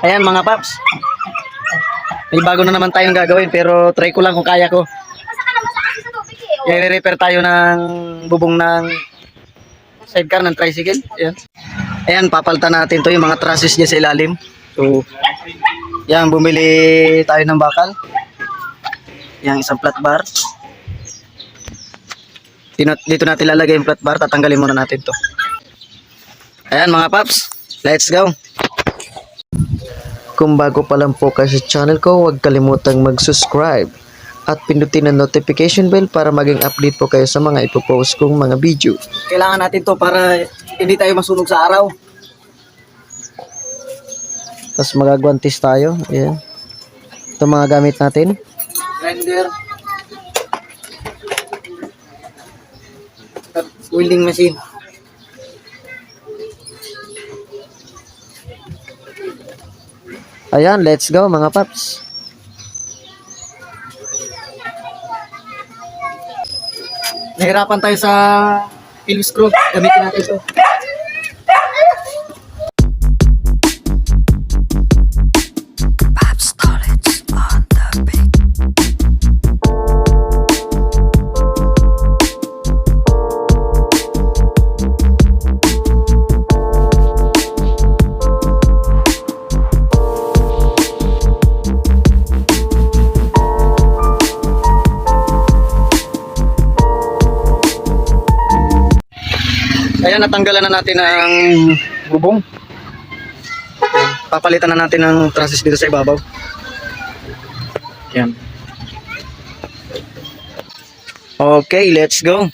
Ayan mga paps. May bago na naman tayong gagawin pero try ko lang kung kaya ko. I-repair tayo ng bubong ng sidecar ng tricycle. Ayan. Ayan, papalitan natin to yung mga trusses dyan sa ilalim. So, yan, bumili tayo ng bakal. Yan, isang flat bar. Dito natin lalagay yung flat bar. Tatanggalin muna natin to. Ayan mga paps, let's go. Kung bago pa lang po kayo sa channel ko, huwag kalimutang mag-subscribe at pindutin ang notification bell para maging update po kayo sa mga ipopost kong mga video. Kailangan natin to para hindi tayo masunog sa araw. Tapos magagwantis tayo. Ayan. Ito mga gamit natin. Grinder. Welding machine. Ayan, let's go mga paps. Nahirapan tayo sa pillow screw. Gamitin natin ito. Ayan, natanggalan na natin ang bubong. Papalitan na natin ang trusses dito sa ibabaw. Ayan. Okay, let's go.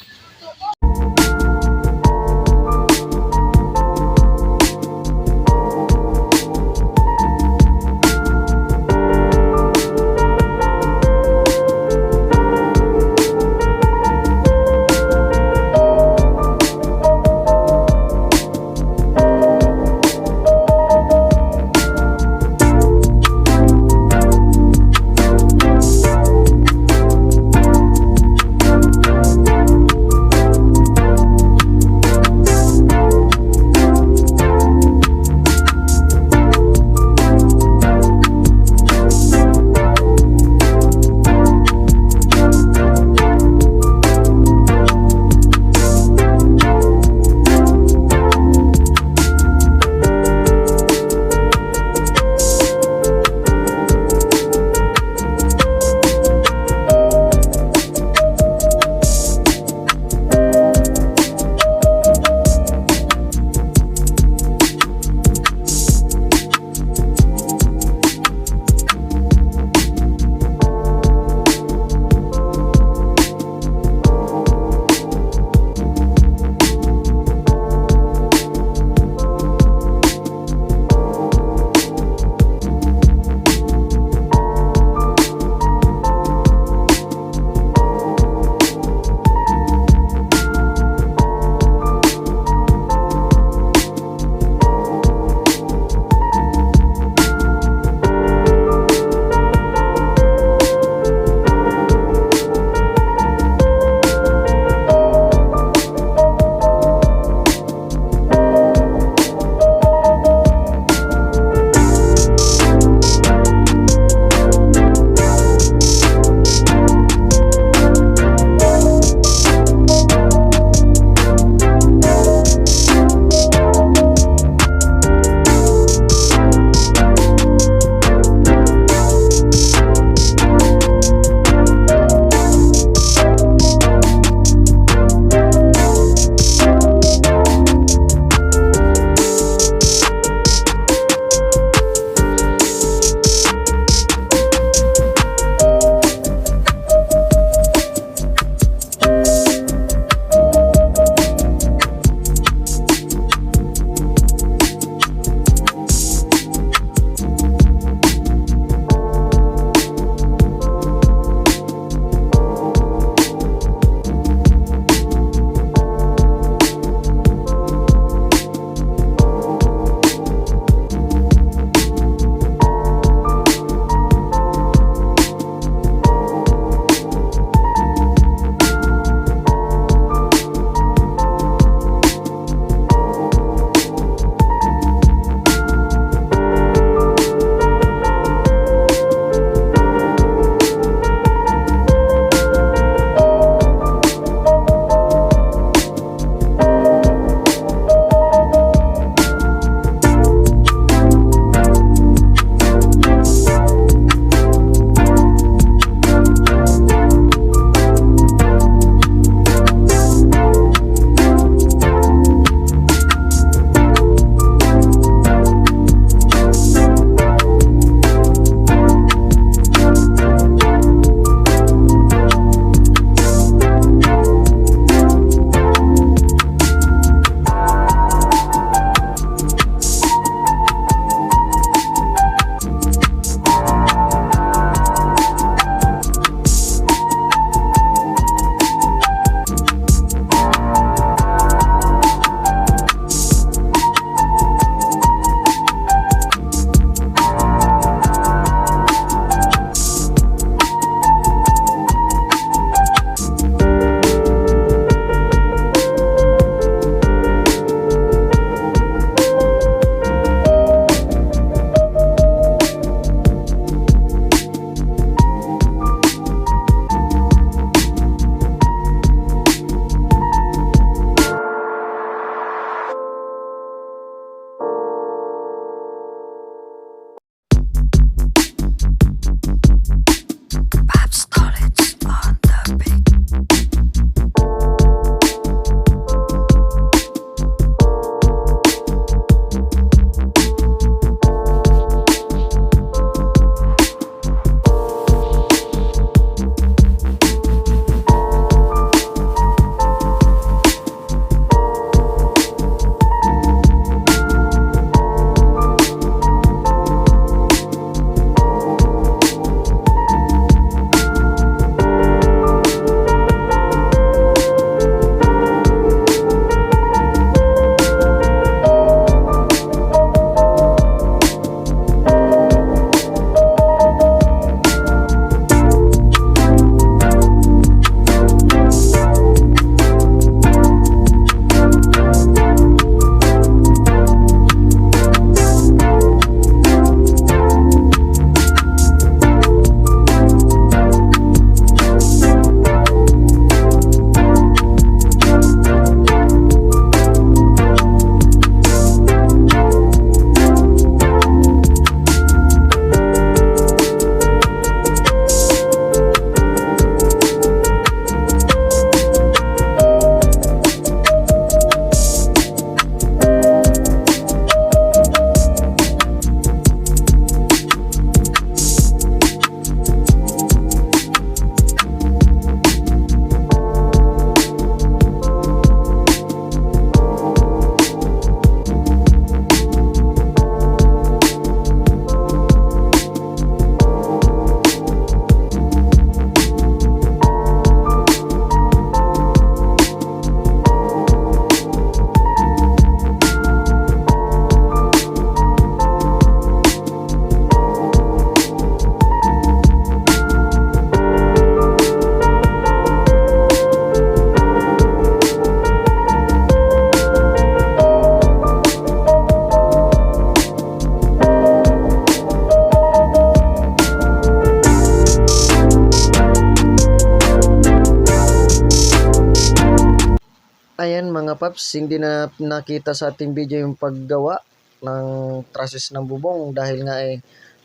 mga paps, hindi na nakita sa ating video yung paggawa ng trusses ng bubong dahil nga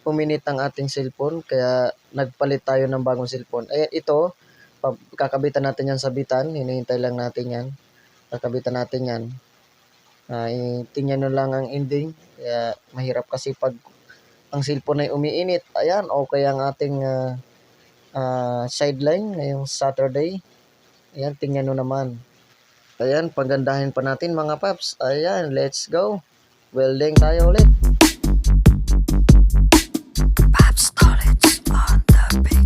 puminit ang ating cellphone kaya nagpalit tayo ng bagong cellphone. Ito, kakabitan natin yan sa bitan, hinihintay lang natin yan. Kakabitan natin yan. Tingnan nyo lang ang ending. Kaya mahirap kasi pag ang cellphone ay umiinit. Ayan, okay ang ating sideline ngayong Saturday. Ayan, tingnan nyo naman. Ayan, pagandahin pa natin mga paps. Ayan, let's go. Welding tayo ulit. Paps Knowledge on the beat.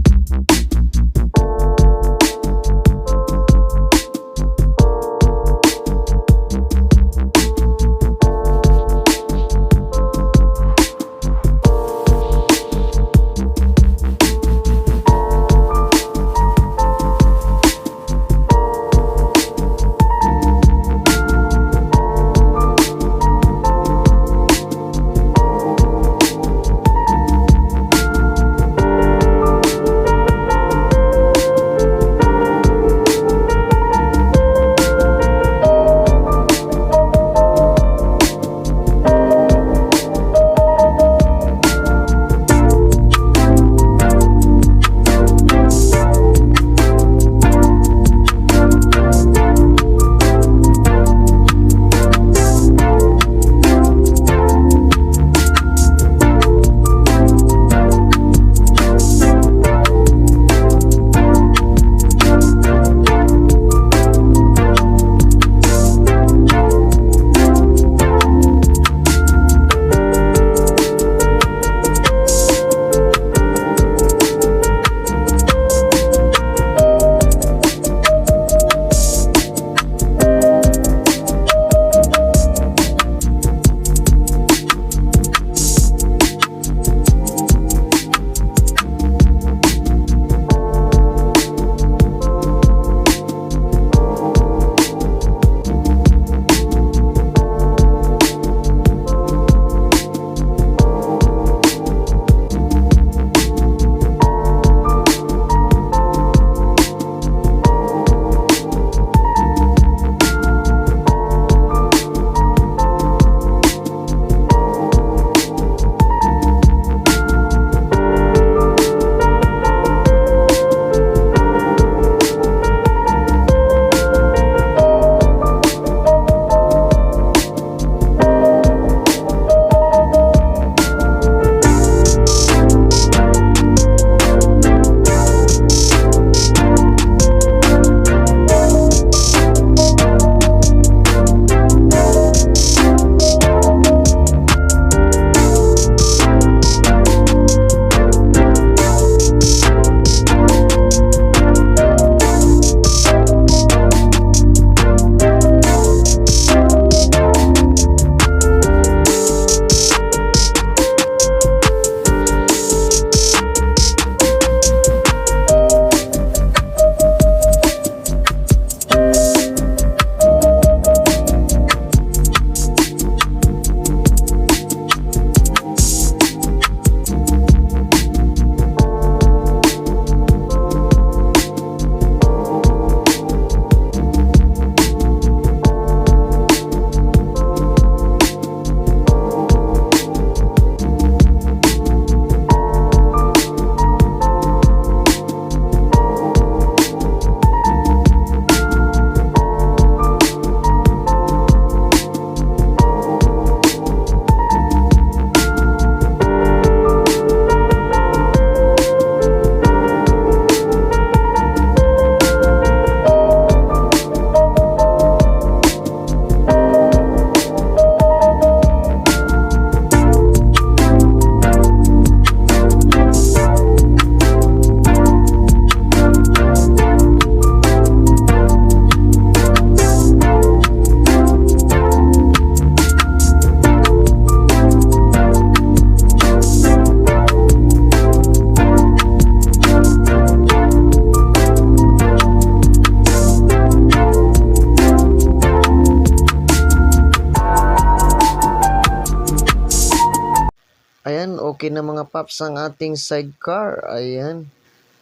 Ayan, okay na mga paps ang ating sidecar. Ayan.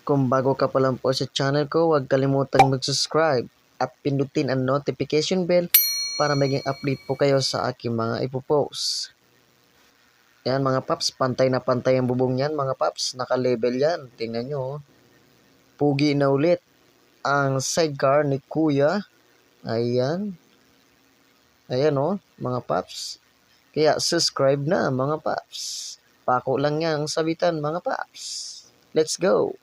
Kung bago ka pa lang po sa channel ko, huwag kalimutang mag-subscribe at pindutin ang notification bell para maging update po kayo sa aking mga ipopost. Yan mga paps, pantay na pantay ang bubong yan mga paps, naka-level yan. Tingnan nyo, oh. Pugi na ulit ang sidecar ni Kuya. Ayan. Ayan oh, mga paps. Kaya subscribe na mga paps. Pako lang yan ang sabitan mga paps. Let's go!